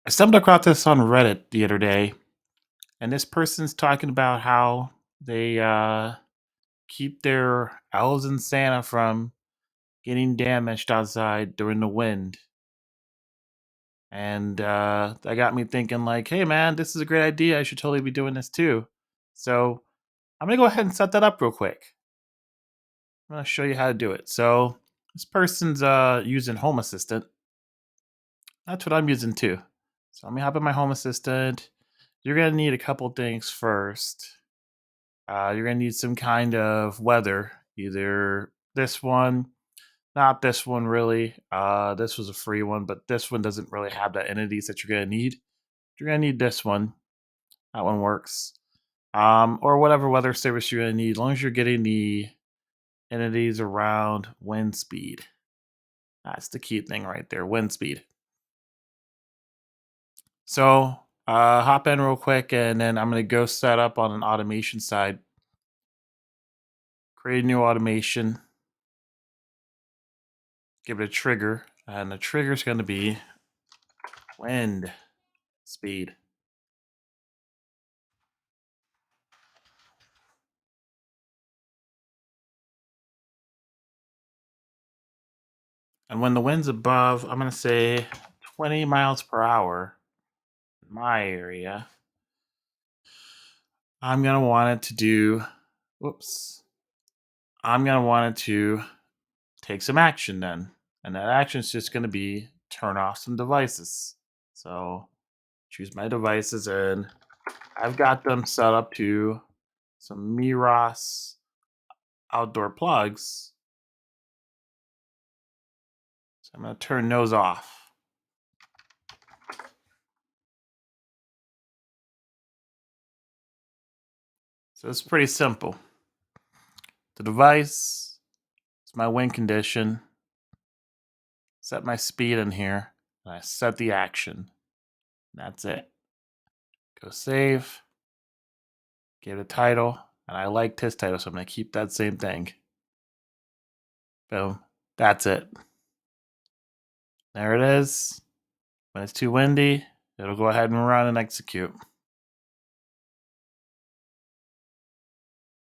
I stumbled across this on Reddit the other day, and this person's talking about how they keep their elves and Santa from getting damaged outside during the wind. And that got me thinking, like, hey man, this is a great idea. I should totally be doing this too. So I'm gonna go ahead and set that up real quick. I'm gonna show you how to do it. So this person's using Home Assistant. That's what I'm using too. So let me hop in my Home Assistant. You're gonna need a couple things first. You're gonna need some kind of weather, either this one, not this one really. This was a free one, but this one doesn't really have the entities that you're gonna need. You're gonna need this one. That one works. Or whatever weather service you're gonna need, as long as you're getting the entities around wind speed. That's the key thing right there, wind speed. So hop in real quick, and then I'm gonna go set up on an automation side. Create a new automation. Give it a trigger, and the trigger is going to be wind speed. And when the wind's above, I'm going to say 20 miles per hour in my area, I'm going to want it to do, whoops, I'm going to want it to take some action then. And that action is just going to be turn off some devices. So choose my devices, and I've got them set up to some Miros outdoor plugs. So I'm going to turn those off. So it's pretty simple. The device is my wind condition. Set my speed in here, and I set the action. That's it. Go save. Give it a title, and I like this title, so I'm going to keep that same thing. Boom. That's it. There it is. When it's too windy, it'll go ahead and run and execute.